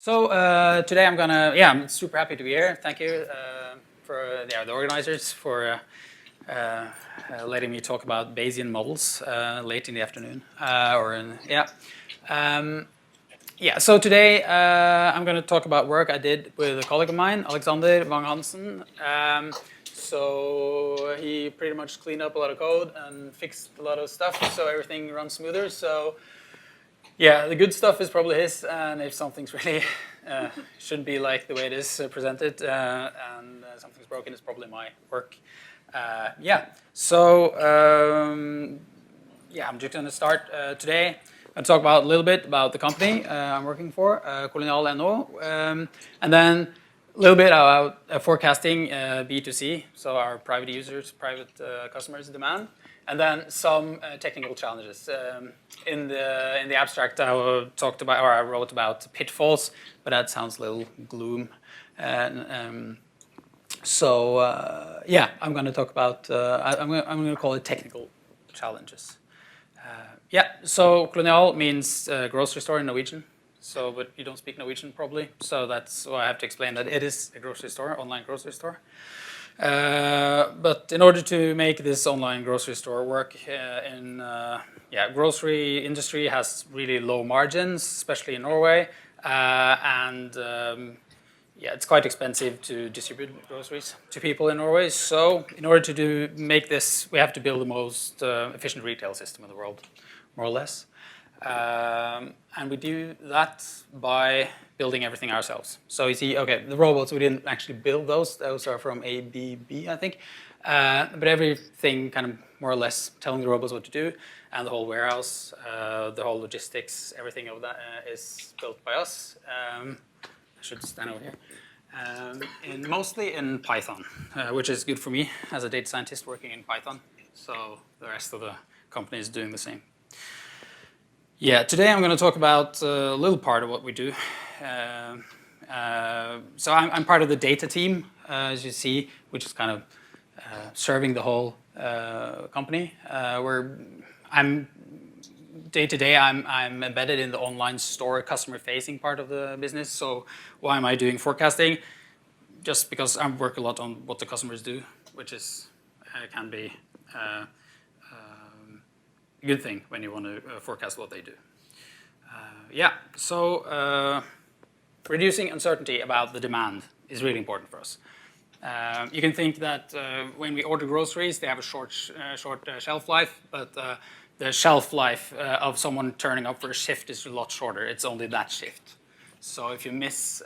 Today I'm super happy to be here. Thank you for the organizers for letting me talk about Bayesian models late in the afternoon. So today I'm going to talk about work I did with a colleague of mine, Alexander Wang Hansen. So he pretty much cleaned up a lot of code and fixed a lot of stuff so everything runs smoother. So yeah, the good stuff is probably his, and if something's really shouldn't be like the way it is presented, and something's broken, it's probably my work. I'm just going to start today. I'll talk about a little bit about the company I'm working for, Kolonial.no, and then a little bit about forecasting B2C, so our private users, private customers' demand. And then some technical challenges. In the abstract, I wrote about pitfalls, but that sounds a little gloom. I'm going to talk about. I'm going to call it technical challenges. So Kolonial means grocery store in Norwegian. So, but you don't speak Norwegian probably, so that's why I have to explain that it is a grocery store, online grocery store. But in order to make this online grocery store work grocery industry has really low margins, especially in Norway, it's quite expensive to distribute groceries to people in Norway. So in order to make this, we have to build the most efficient retail system in the world, more or less. And we do that by building everything ourselves. So you see, okay, the robots, we didn't actually build those. Those are from ABB, I think. But everything kind of more or less telling the robots what to do, and the whole warehouse, the whole logistics, everything of that is built by us. I should stand over here. Mostly in Python, which is good for me as a data scientist working in Python. So the rest of the company is doing the same. Yeah, today I'm going to talk about a little part of what we do. So I'm part of the data team, as you see, which is kind of serving the whole company. Day to day, I'm embedded in the online store customer-facing part of the business. So why am I doing forecasting? Just because I work a lot on what the customers do, which is can be a good thing when you want to forecast what they do. Reducing uncertainty about the demand is really important for us. You can think that when we order groceries, they have a short shelf life, but the shelf life of someone turning up for a shift is a lot shorter. It's only that shift. So if you miss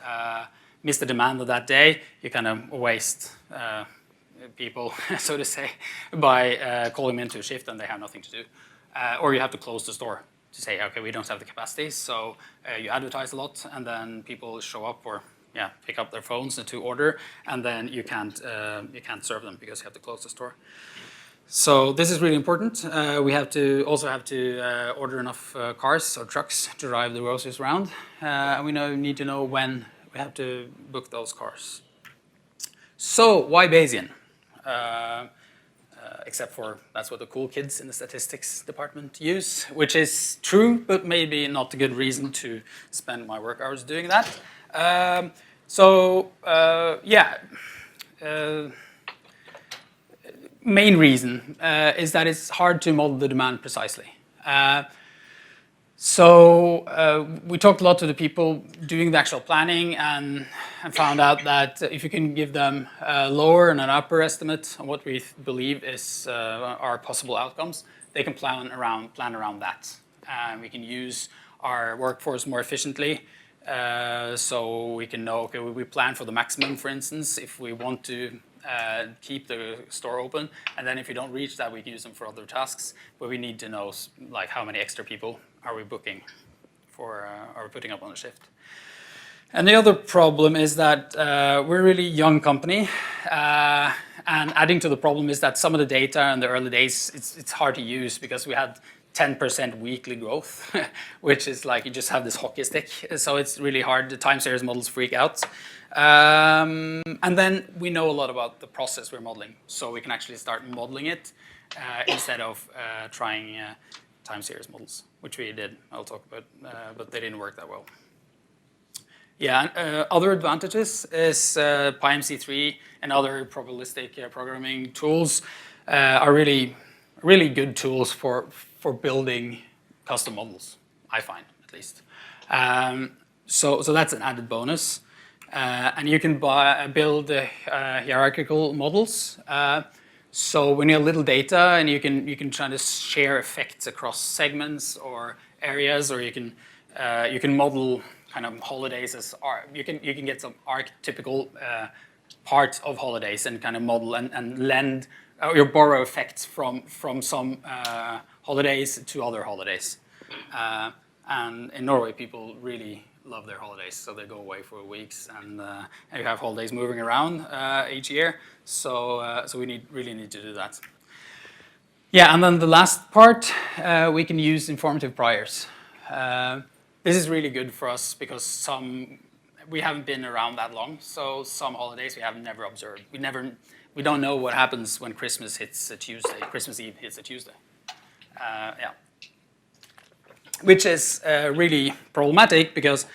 the demand of that day, you kind of waste people, so to say, by calling them into a shift and they have nothing to do. Or you have to close the store to say, okay, we don't have the capacity. So you advertise a lot, and then people show up or pick up their phones to order, and then you can't serve them because you have to close the store. So this is really important. We also have to order enough cars or trucks to drive the groceries around. And we need to know when we have to book those cars. So why Bayesian? Except for that's what the cool kids in the statistics department use, which is true, but maybe not a good reason to spend my work hours doing that. Main reason is that it's hard to model the demand precisely. We talked a lot to the people doing the actual planning and found out that if you can give them a lower and an upper estimate on what we believe is our possible outcomes, they can plan around that. We can use our workforce more efficiently, so we can know, okay, we plan for the maximum, for instance, if we want to keep the store open, and then if we don't reach that, we can use them for other tasks, but we need to know like how many extra people are we booking for, are we putting up on a shift. And the other problem is that we're a really young company, and adding to the problem is that some of the data in the early days, it's hard to use because we had 10% weekly growth, which is like you just have this hockey stick. So it's really hard. The time series models freak out. And then we know a lot about the process we're modeling. So we can actually start modeling it instead of trying time series models, which we did. I'll talk about, but they didn't work that well. Yeah, other advantages is PyMC3 and other probabilistic programming tools are really good tools for building custom models, I find, at least. So that's an added bonus. And you can build hierarchical models. So when you have little data and you can try to share effects across segments or areas, or you can model kind of holidays as you can get some archetypical parts of holidays and kind of model and lend or borrow effects from some holidays to other holidays. And in Norway, people really love their holidays, so they go away for weeks, and you have holidays moving around each year. So we really need to do that. Yeah, and then the last part, we can use informative priors. This is really good for us because we haven't been around that long, so some holidays we have never observed. We don't know what happens when Christmas hits a Tuesday. Christmas Eve hits a Tuesday. Yeah. Which is really problematic because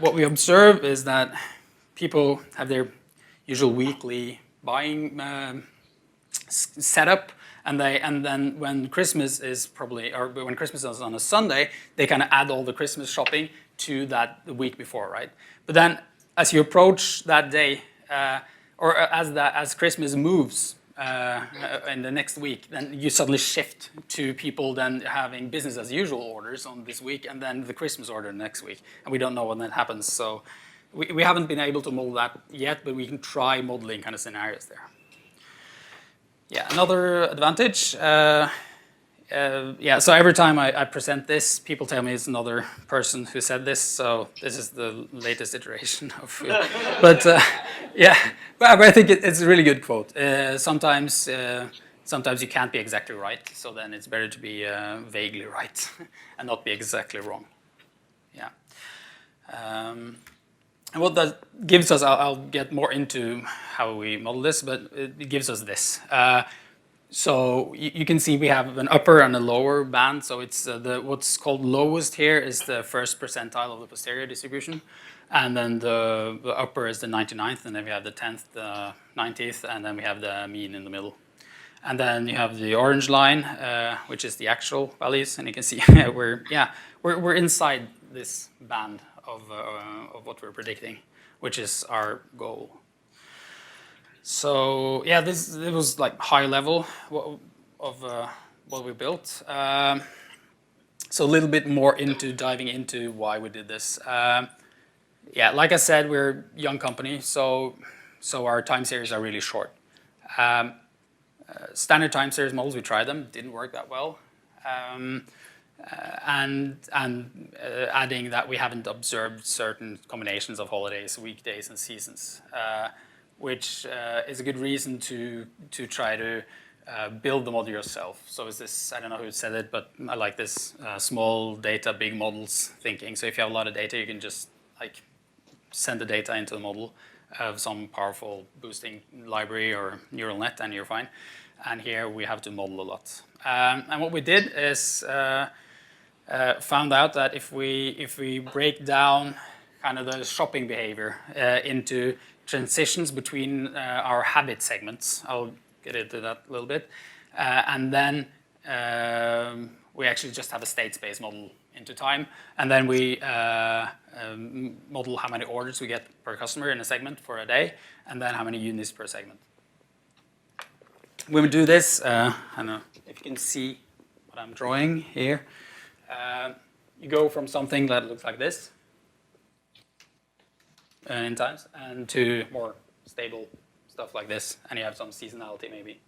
what we observe is that people have their usual weekly buying setup, and then when Christmas is when Christmas is on a Sunday, they kind of add all the Christmas shopping to the week before, right? But then as you approach that day, or as Christmas moves in the next week, then you suddenly shift to people then having business as usual orders on this week, and then the Christmas order next week, and we don't know when that happens. So we haven't been able to model that yet, but we can try modeling kind of scenarios there. Yeah, another advantage. Yeah, so every time I present this, people tell me it's another person who said this, so this is the latest iteration of it. But yeah, but I think it's a really good quote. Sometimes you can't be exactly right, so then it's better to be vaguely right and not be exactly wrong. Yeah. And what that gives us, I'll get more into how we model this, but it gives us this. So you can see we have an upper and a lower band. So it's what's called lowest here is the first percentile of the posterior distribution. And then the upper is the 99th, and then we have the 10th, the 90th, and then we have the mean in the middle. And then you have the orange line, which is the actual values, and you can see we're inside this band of what we're predicting, which is our goal. So yeah, it was like high level of what we built. So a little bit more into diving into why we did this. Yeah, like I said, we're a young company, so our time series are really short. Standard time series models, we tried them, didn't work that well. And adding that we haven't observed certain combinations of holidays, weekdays, and seasons, which is a good reason to try to build the model yourself. So is this, I don't know who said it, but I like this small data, big models thinking. So if you have a lot of data, you can just like send the data into the model of some powerful boosting library or neural net, and you're fine. And here we have to model a lot. And what we did is found out that if we break down kind of the shopping behavior into transitions between our habit segments, I'll get into that a little bit, and then we actually just have a state space model into time, and then we model how many orders we get per customer in a segment for a day, and then how many units per segment. When we do this, I don't know if you can see what I'm drawing here. You go from something that looks like this in times, and to more stable stuff like this, and you have some seasonality maybe.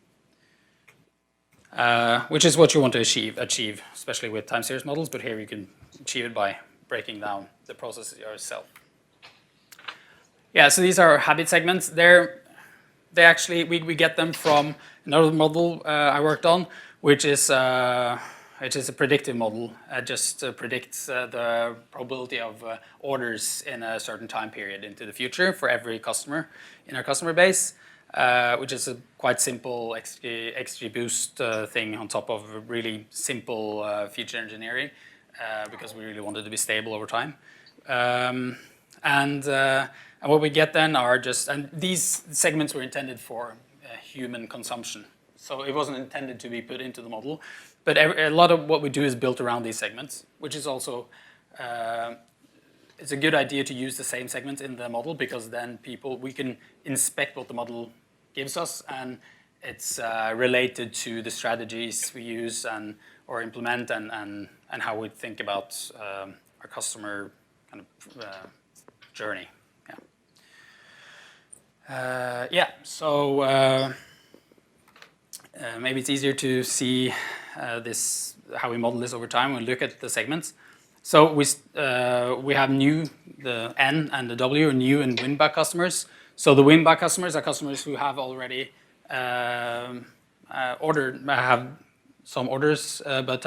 Which is what you want to achieve, especially with time series models, but here you can achieve it by breaking down the process yourself. Yeah, so these are habit segments. They actually, we get them from another model I worked on, which is a predictive model. Just predicts the probability of orders in a certain time period into the future for every customer in our customer base, which is a quite simple XGBoost thing on top of a really simple feature engineering, because we really wanted to be stable over time. And what we get then are just, and these segments were intended for human consumption. So it wasn't intended to be put into the model. But a lot of what we do is built around these segments, which is also, it's a good idea to use the same segments in the model, because then we can inspect what the model gives us, and it's related to the strategies we use or implement, and how we think about our customer kind of journey. So maybe it's easier to see how we model this over time when we look at the segments. So we have the N and the W are new and win-back customers. So the win-back customers are customers who have already have some orders, but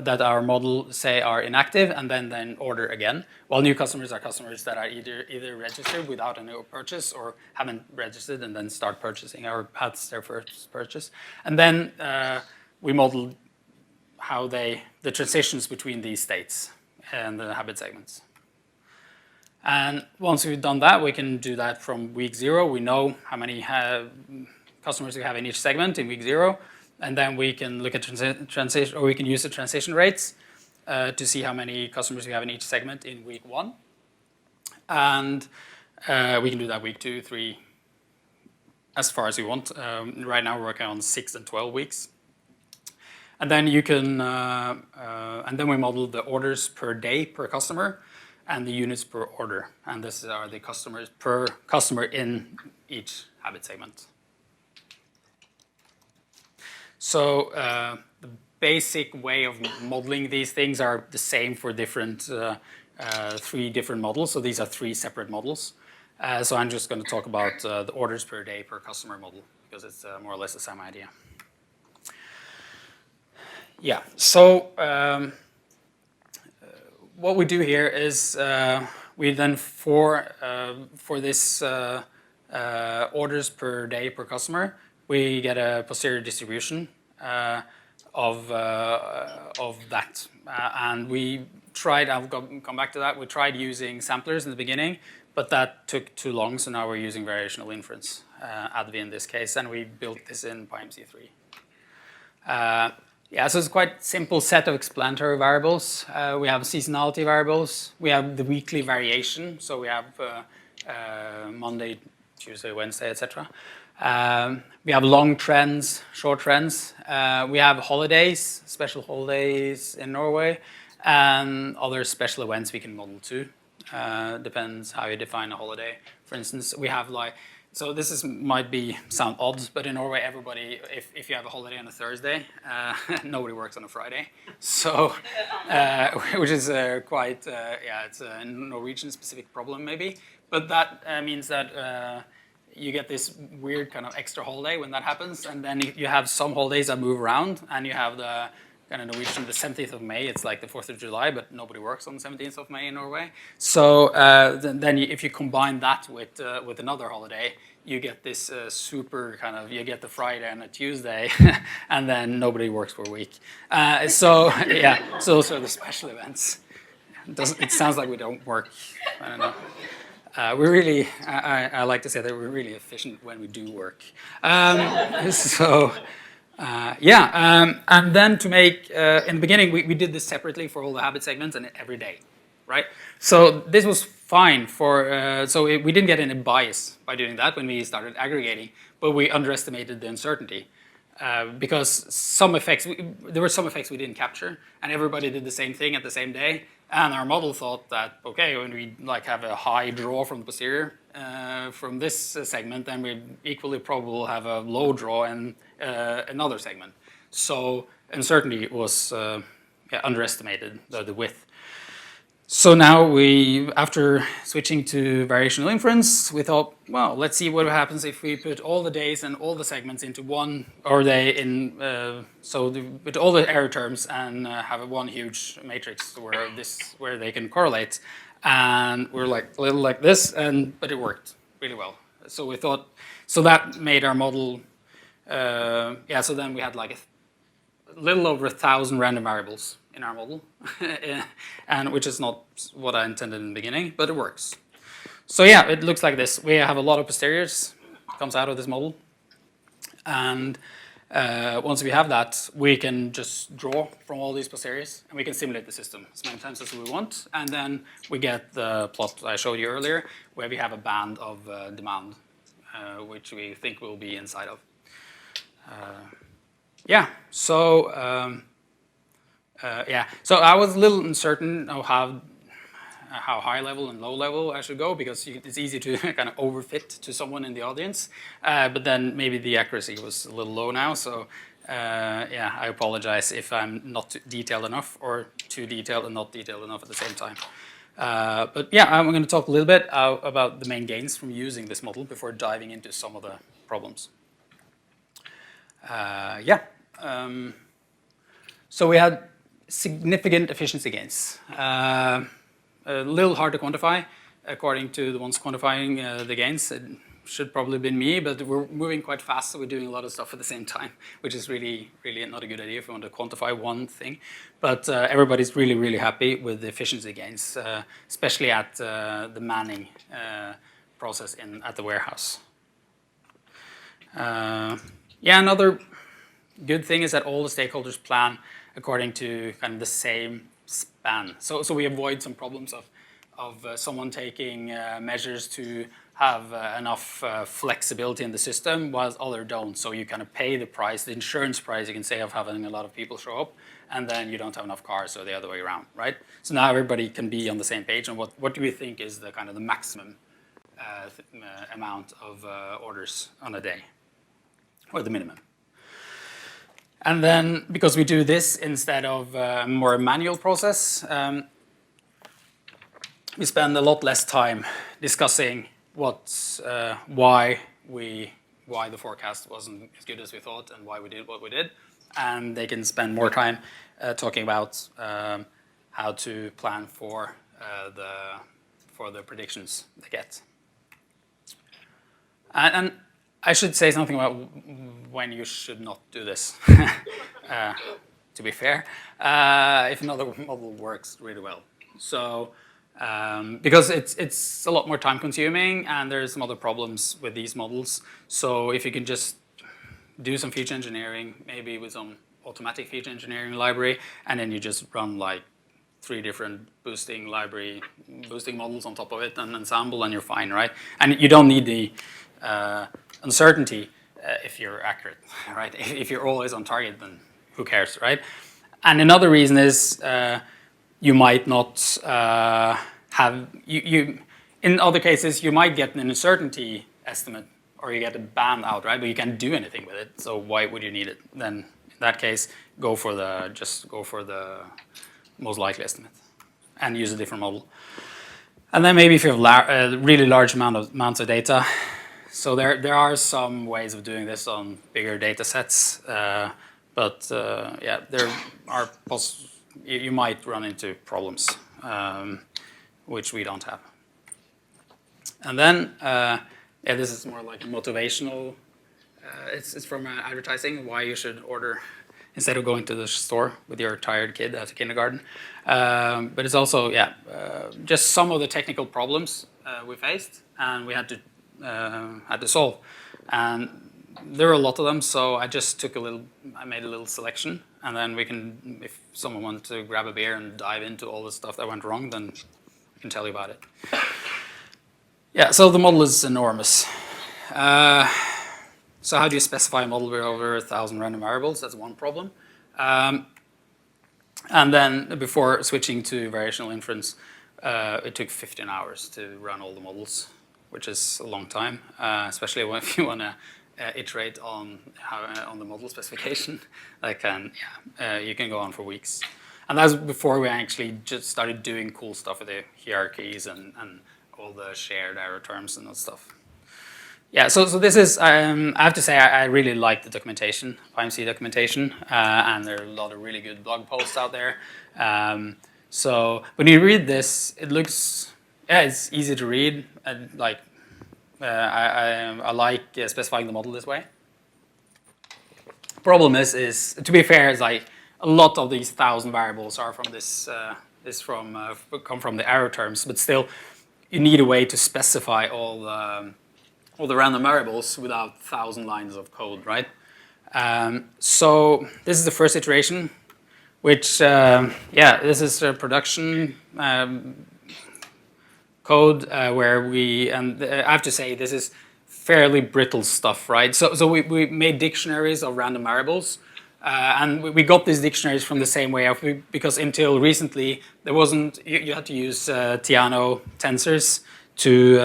that our model say are inactive, and then order again. While new customers are customers that are either registered without a new purchase, or haven't registered and then start purchasing, or had their first purchase. And then we model how the transitions between these states and the habit segments. And once we've done that, we can do that from week 0. We know how many customers we have in each segment in week 0. And then we can look at transition, or we can use the transition rates to see how many customers we have in each segment in week 1. And we can do that week 2, 3, as far as we want. Right now we're working on 6 and 12 weeks. And then you can, and then we model the orders per day per customer and the units per order. And this are the customers per customer in each habit segment. So the basic way of modeling these things are the same for 3 different models. So these are 3 separate models. So I'm just going to talk about the orders per day per customer model, because it's more or less the same idea. Yeah, so what we do here is we then, for this orders per day per customer, we get a posterior distribution of that. And we tried, I'll come back to that, we tried using samplers in the beginning, but that took too long, so now we're using variational inference, ADV in this case, and we built this in PyMC3. So it's quite a simple set of explanatory variables. We have seasonality variables, we have the weekly variation, so we have Monday, Tuesday, Wednesday, etc. We have long trends, short trends. We have holidays, special holidays in Norway, and other special events we can model too. Depends how you define a holiday. For instance, we have so this might sound odd, but in Norway, everybody, if you have a holiday on a Thursday, nobody works on a Friday. So, which is quite, it's a Norwegian-specific problem maybe. But that means that you get this weird kind of extra holiday when that happens, and then you have some holidays that move around, and you have the kind of Norwegian, the 17th of May, it's like the 4th of July, but nobody works on the 17th of May in Norway. So then if you combine that with another holiday, you get this super kind of, you get the Friday and a Tuesday, and then nobody works for a week. So those are the special events. It sounds like we don't work, I don't know. We're really, I like to say that we're really efficient when we do work. And then to make, in the beginning, we did this separately for all the habit segments and every day, right? So this was fine for, we didn't get any bias by doing that when we started aggregating, but we underestimated the uncertainty. Because there were some effects we didn't capture, and everybody did the same thing at the same day. And our model thought that, okay, when we have a high draw from the posterior from this segment, then we equally probably have a low draw in another segment. So uncertainty was underestimated, the width. So now after switching to variational inference, we thought, well, let's see what happens if we put all the days and all the segments into one, or with all the error terms and have one huge matrix where they can correlate. And we're a little like this, but it worked really well. So we thought, so that made our model, so then we had a little over 1,000 random variables in our model, and which is not what I intended in the beginning, but it works. So yeah, it looks like this. We have a lot of posteriors comes out of this model, and once we have that, we can just draw from all these posteriors, and we can simulate the system as many times as we want, and then we get the plot I showed you earlier, where we have a band of demand, which we think will be inside of. Yeah, so so I was a little uncertain of how high level and low level I should go, because it's easy to kind of overfit to someone in the audience, but then maybe the accuracy was a little low now, so yeah, I apologize if I'm not detailed enough, or too detailed and not detailed enough at the same time. But yeah, I'm going to talk a little bit about the main gains from using this model before diving into some of the problems. So we had significant efficiency gains. A little hard to quantify, according to the ones quantifying the gains. It should probably have been me, but we're moving quite fast, so we're doing a lot of stuff at the same time, which is really not a good idea if we want to quantify one thing. But everybody's really happy with the efficiency gains, especially at the manning process at the warehouse. Yeah, another good thing is that all the stakeholders plan according to kind of the same span. So we avoid some problems of someone taking measures to have enough flexibility in the system, while others don't. So you kind of pay the price, the insurance price, you can say, of having a lot of people show up, and then you don't have enough cars, or the other way around, right? So now everybody can be on the same page on what do we think is the kind of the maximum amount of orders on a day, or the minimum. And then, because we do this instead of a more manual process, we spend a lot less time discussing why the forecast wasn't as good as we thought, and why we did what we did. And they can spend more time talking about how to plan for the predictions they get. And I should say something about when you should not do this, to be fair, if another model works really well. So, because it's a lot more time consuming, and there's some other problems with these models. So if you can just do some feature engineering, maybe with some automatic feature engineering library, and then you just run like 3 different boosting models on top of it, and ensemble, and you're fine, right? And you don't need the uncertainty if you're accurate, right? If you're always on target, then who cares, right? And another reason is you might not in other cases, you might get an uncertainty estimate, or you get a band out, right? But you can't do anything with it, so why would you need it? Then in that case, just go for the most likely estimate and use a different model. And then maybe if you have a really large amounts of data, so there are some ways of doing this on bigger data sets, but yeah, there are you might run into problems, which we don't have. And then, yeah, this is more like a motivational. It's from advertising, why you should order instead of going to the store with your tired kid at kindergarten. But it's also, yeah, just some of the technical problems we faced, and we had to solve. And there are a lot of them, so I just I made a little selection, and then we can, if someone wants to grab a beer and dive into all the stuff that went wrong, then I can tell you about it. Yeah, so the model is enormous. So how do you specify a model with over 1,000 random variables? That's one problem. And then before switching to variational inference, it took 15 hours to run all the models, which is a long time, especially if you want to iterate on the model specification. You can go on for weeks. And that's before we actually just started doing cool stuff with the hierarchies and all the shared error terms and that stuff. Yeah, so this is, I have to say, I really like the documentation, PyMC documentation, and there are a lot of really good blog posts out there. So when you read this, it looks, yeah, it's easy to read. I like specifying the model this way. Problem is to be fair, is like a lot of these 1,000 variables are from come from the error terms, but still, you need a way to specify all the random variables without 1,000 lines of code, right? So this is the first iteration, which, yeah, this is a production code where and I have to say this is fairly brittle stuff, right? So we made dictionaries of random variables, and we got these dictionaries from the same way because until recently there wasn't, you had to use Theano tensors to,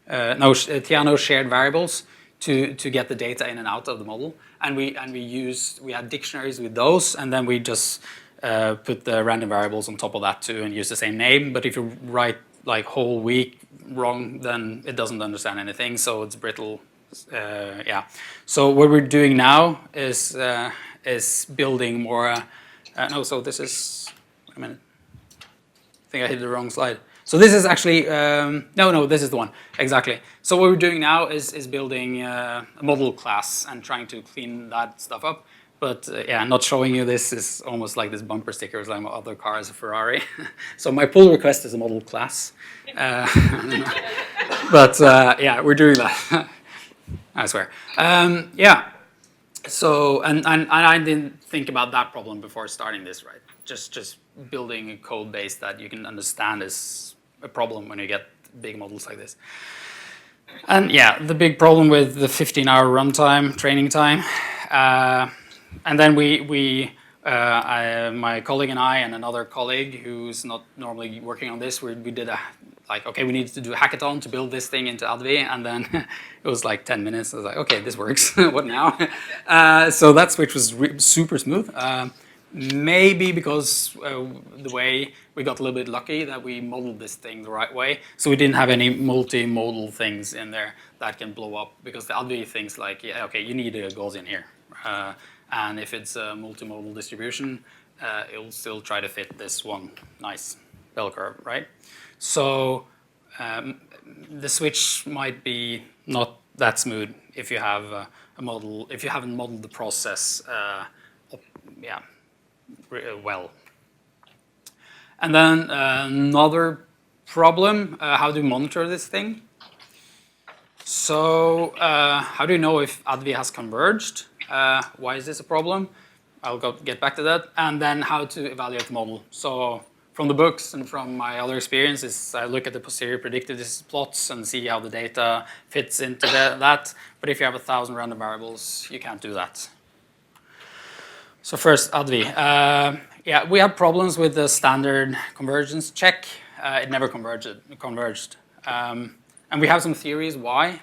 Theano shared variables to get the data in and out of the model. And we had dictionaries with those, and then we just put the random variables on top of that too and use the same name. But if you write like whole week wrong, then it doesn't understand anything, so it's brittle. Yeah. So what we're doing now is building more. No, so this is. Wait a minute. I think I hit the wrong slide. So this is actually no, this is the one exactly. So what we're doing now is building a model class and trying to clean that stuff up. But yeah, not showing you this is almost like this bumper sticker, like my other car is a Ferrari. So my pull request is a model class. But yeah, we're doing that. I swear. Yeah. So and I didn't think about that problem before starting this, right? Just building a code base that you can understand is a problem when you get big models like this. And yeah, the big problem with the 15-hour runtime, training time. And then my colleague and I and another colleague who's not normally working on this, we did okay, we needed to do a hackathon to build this thing into ADVI, and then it was like 10 minutes. I was like, okay, this works. What now? So that switch was super smooth. Maybe because the way we got a little bit lucky that we modeled this thing the right way, so we didn't have any multimodal things in there that can blow up, because the ADVI things like, yeah, okay, you need a Gaussian here. And if it's a multimodal distribution, it'll still try to fit this one nice bell curve, right? So the switch might be not that smooth if you have a model, if you haven't modeled the process yeah, well. And then another problem, how do you monitor this thing? So how do you know if ADVI has converged? Why is this a problem? I'll get back to that. And then how to evaluate the model. So from the books and from my other experiences, I look at the posterior predictive plots and see how the data fits into that. But if you have 1,000 random variables, you can't do that. So first, ADVI. Yeah, we have problems with the standard convergence check. It never converged. And we have some theories why.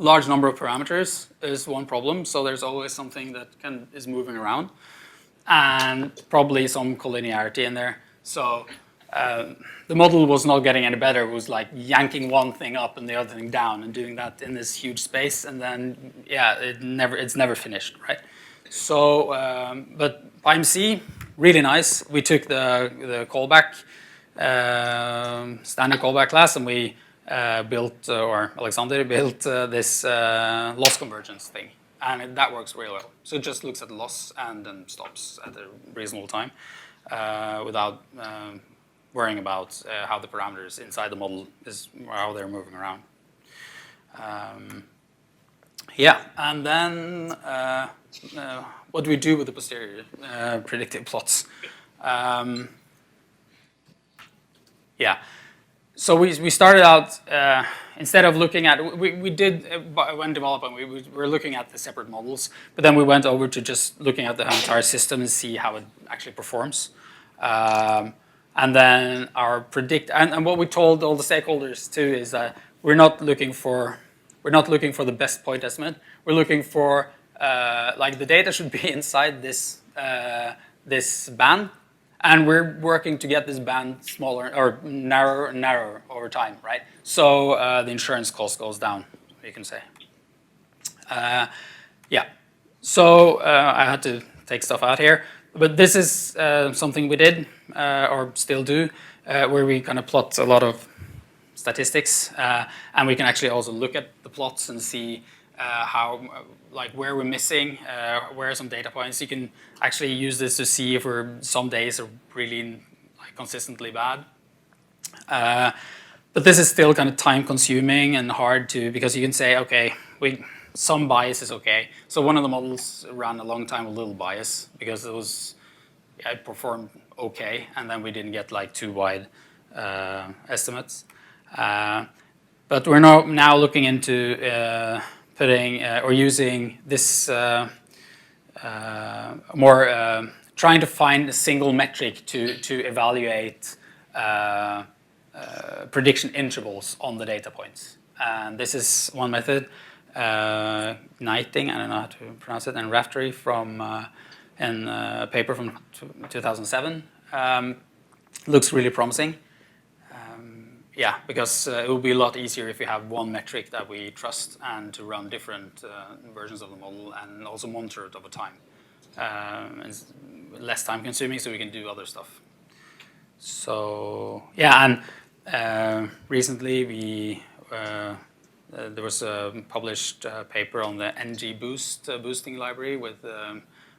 Large number of parameters is one problem, so there's always something that is moving around, and probably some collinearity in there. So the model was not getting any better. It was like yanking one thing up and the other thing down and doing that in this huge space, and then yeah, it's never finished, right? So, but PyMC, really nice. We took the callback standard callback class, and we built, or Alexander built this loss convergence thing, and that works really well. So it just looks at the loss and then stops at a reasonable time without worrying about how the parameters inside the model how they're moving around. Yeah, and then what do we do with the posterior predictive plots? Yeah. So we started out, instead of looking at, we did, when developing, we were looking at the separate models, but then we went over to just looking at the entire system and see how it actually performs. And then and what we told all the stakeholders too is that we're not looking for the best point estimate. We're looking for, like the data should be inside this, this band. And we're working to get this band smaller or narrower and narrower over time, right? So the insurance cost goes down, you can say. Yeah. So I had to take stuff out here, but this is something we did or still do, where we kind of plot a lot of statistics, and we can actually also look at the plots and see how, like where we're missing, where are some data points. You can actually use this to see if some days are really like consistently bad. But this is still kind of time consuming and hard to, because you can say, okay, some bias is okay. So one of the models ran a long time with little bias because it performed okay, and then we didn't get like too wide estimates. But we're now looking into putting or using this more, trying to find a single metric to evaluate prediction intervals on the data points. And this is one method, Knighting, I don't know how to pronounce it, and Raftery from in a paper from 2007. Looks really promising. Yeah, because it will be a lot easier if you have one metric that we trust and to run different versions of the model and also monitor it over time. It's less time consuming, so we can do other stuff. So yeah, and recently there was a published paper on the NG-Boost boosting library with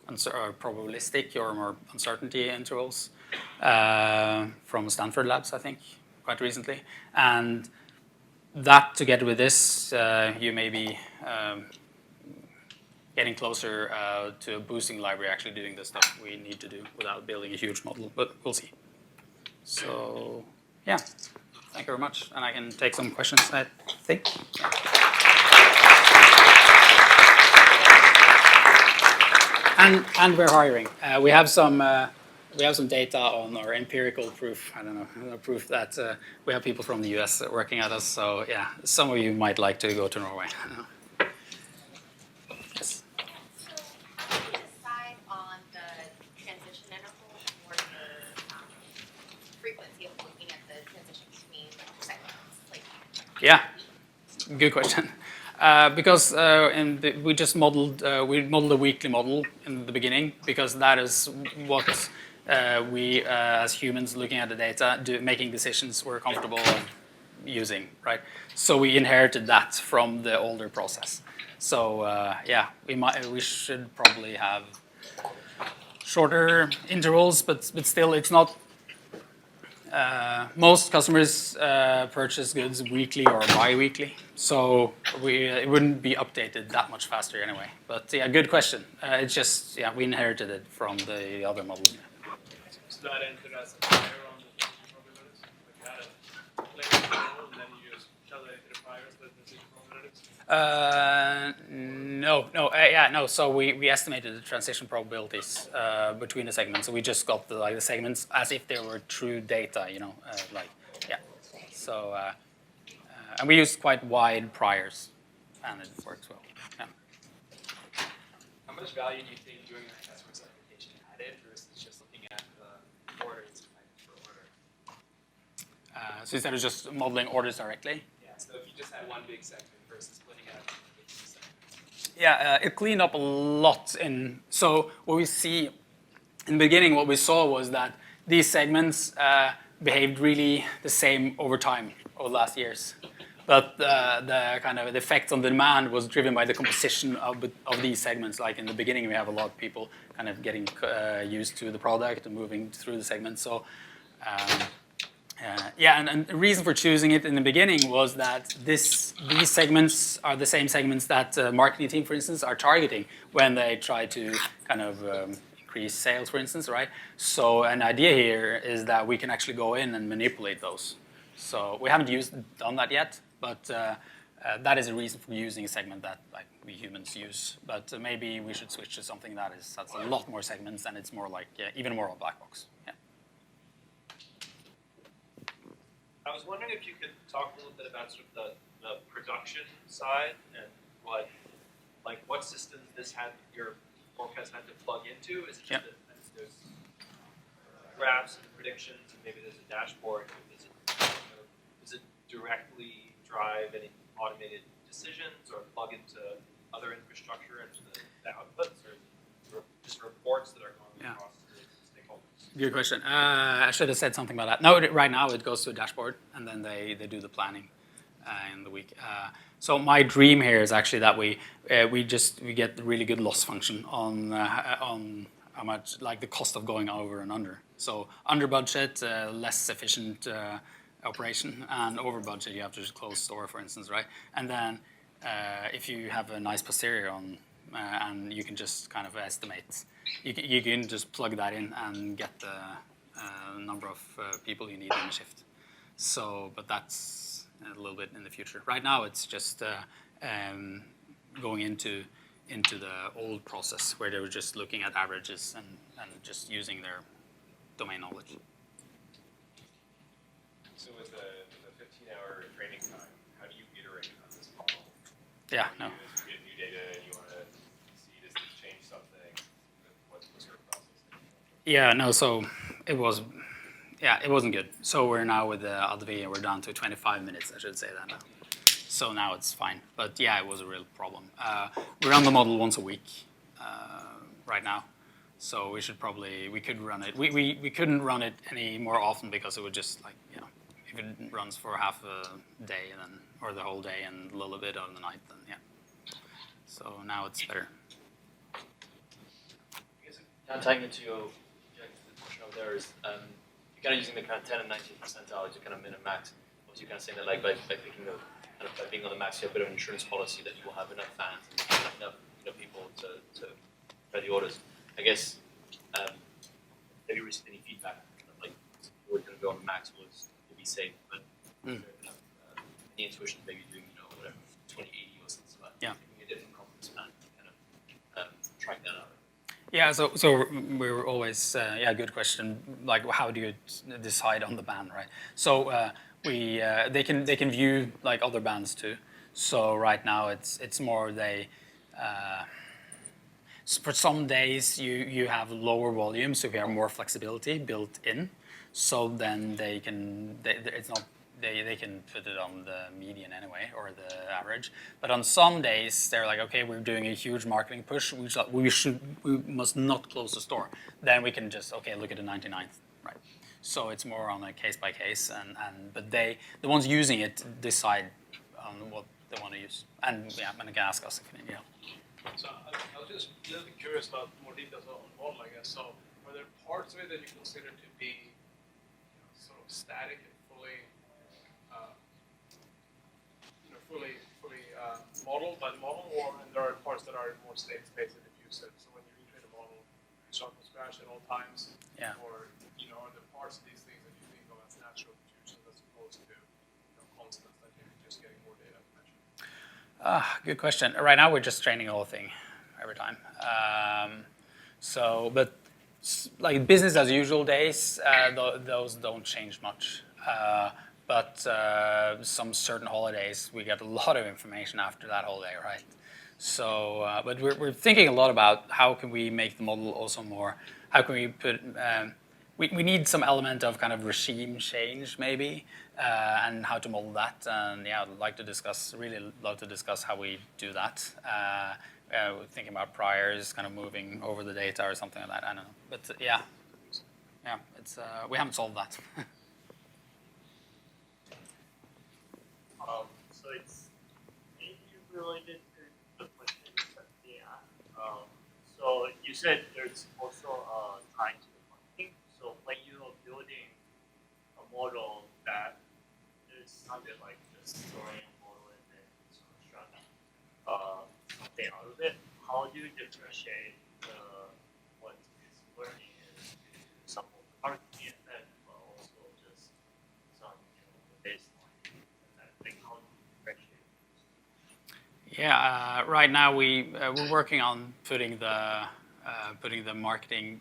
probabilistic or more uncertainty intervals from Stanford Labs, I think, quite recently. And that together with this, you may be getting closer to a boosting library actually doing the stuff we need to do without building a huge model, but we'll see. So yeah, thank you very much. And I can take some questions, I think. And we're hiring. We have some data on our empirical proof. I don't know, proof that we have people from the US working at us. So yeah, some of you might like to go to Norway. Yes. So how do you decide on the transition interval or the frequency of looking at the transition between segments? Like, yeah, good question. Because we just modeled a weekly model in the beginning because that is what we as humans looking at the data, making decisions we're comfortable using, right? So we inherited that from the older process. So yeah, we should probably have shorter intervals, but still it's not. Most customers purchase goods weekly or bi-weekly, so it wouldn't be updated that much faster anyway. But yeah, good question. It's just, yeah, we inherited it from the other model. So that entered as a prior on the probabilities? Like you had a layer model and then you just calculated the priors with the probabilities? No. So we estimated the transition probabilities between the segments. So we just got the segments as if they were true data, yeah. So and we used quite wide priors, and it works well. Yeah. How much value do you think doing that customer segmentation added versus just looking at the orders per order? So instead of just modeling orders directly. Yeah. So if you just had one big segment versus splitting it up into big segments. Yeah, it cleaned up a lot. So what we see in the beginning, what we saw was that these segments behaved really the same over time over the last years. But the kind of the effect on the demand was driven by the composition of these segments. Like in the beginning, we have a lot of people kind of getting used to the product and moving through the segments. So yeah, and the reason for choosing it in the beginning was that these segments are the same segments that marketing team, for instance, are targeting when they try to kind of increase sales, for instance, right? So an idea here is that we can actually go in and manipulate those. So we haven't done that yet, but that is a reason for using a segment that we humans use. But maybe we should switch to something that's a lot more segments and it's more like even more of a black box. Yeah. I was wondering if you could talk a little bit about sort of the production side and what systems your forecast had to plug into. Is it just that there's graphs and predictions and maybe there's a dashboard? Does it directly drive any automated decisions or plug into other infrastructure and the outputs, or just reports that are going across the stakeholders? Good question. I should have said something about that. No, right now it goes to a dashboard, and then they do the planning in the week. So my dream here is actually that we get the really good loss function on how much, like the cost of going over and under. So under budget, less efficient operation, and over budget you have to just close store, for instance, right? And then if you have a nice posterior on, and you can just kind of estimate, you can just plug that in and get the number of people you need in the shift. So, but that's a little bit in the future. Right now, it's just going into the old process where they were just looking at averages and just using their domain knowledge. So with the 15-hour training time, how do you iterate on this model? Yeah, no. You get new data and you want to see, does this change something? What's your process? Yeah, no, so it wasn't good. So we're now with the ADV, and we're down to 25 minutes, I should say that now. So now it's fine. But yeah, it was a real problem. We run the model once a week right now. So we could run it. We couldn't run it any more often because it would just if it runs for half a day or the whole day and a little bit on the night, then yeah. So now it's better. I guess kind of tying into your question over there is you're kind of using the kind of 10 and 19 percentile to kind of min and max. Obviously, you're kind of saying that like by picking by being on the max, you have a bit of an insurance policy that you will have enough fans and enough people to spread the orders. I guess have you received any feedback like we're going to go on the max will be safe, but is there enough, any intuition maybe doing whatever 2080 or something like that? Yeah, a different confidence plan to kind of track that out. Yeah, so we're always good question. Like, how do you decide on the band, right? So they can view like other bands too. So right now it's more for some days you have lower volume, so you have more flexibility built in. So then they can put it on the median anyway, or the average. But on some days, they're like, okay, we're doing a huge marketing push. We must not close the store. Then we can just, okay, look at the 99th, right? So it's more on a case by case, but the ones using it decide on what they want to use. And yeah, and they can ask us if you need help. So I was just a little bit curious about more details on the model, I guess. So are there parts of it that you consider to be sort of static and fully modeled by the model, and there are parts that are more state space and diffusive? So when you retrain a model, you start from scratch at all times, or are there parts of these things that you think of as natural diffusions as opposed to constants that you're just getting more data to measure? Good question. Right now we're just training the whole thing every time. But like business as usual days, those don't change much. But some certain holidays, we get a lot of information after that holiday, right? So, but we're thinking a lot about how can we make the model also more, how can we put, we need some element of kind of regime change maybe, and how to model that. And yeah, I'd like to discuss, really love to discuss how we do that. We're thinking about priors, kind of moving over the data or something like that, I don't know. But yeah, it's, we haven't solved that. So it's maybe related to the question that they asked. So you said there's also time to the marketing. So when you're building a model that is something like just throwing a model and then sort of extracting something out of it, how do you differentiate what is learning is some of the marketing effect, but also just some baseline? Yeah, right now we're working on putting the marketing.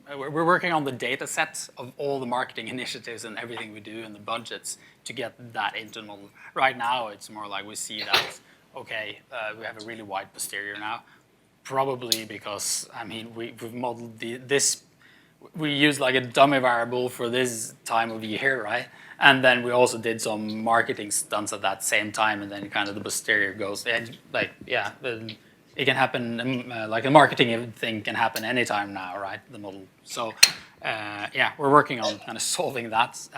We're working on the data set of all the marketing initiatives and everything we do and the budgets to get that into the model. Right now, it's more like we see that okay, we have a really wide posterior now, probably because we've modeled this. We used like a dummy variable for this time of year, right? And then we also did some marketing stunts at that same time, and then kind of the posterior goes, and like, yeah, it can happen, like a marketing thing can happen anytime now, right, the model. So, yeah, we're working on kind of solving that.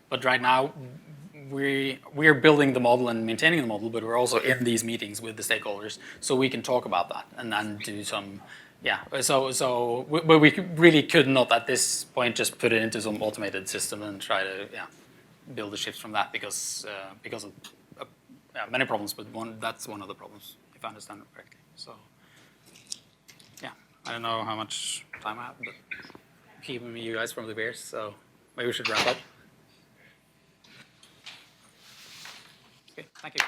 But right now, we're building the model and maintaining the model, but we're also in these meetings with the stakeholders, so we can talk about that and then do some. Yeah, but we really could not at this point just put it into some automated system and try to, yeah. build the ships from that because of many problems, but that's one of the problems, if I understand it correctly. So, yeah, I don't know how much time I have, but keeping me, you guys, from the beers, so maybe we should wrap up. Okay, thank you.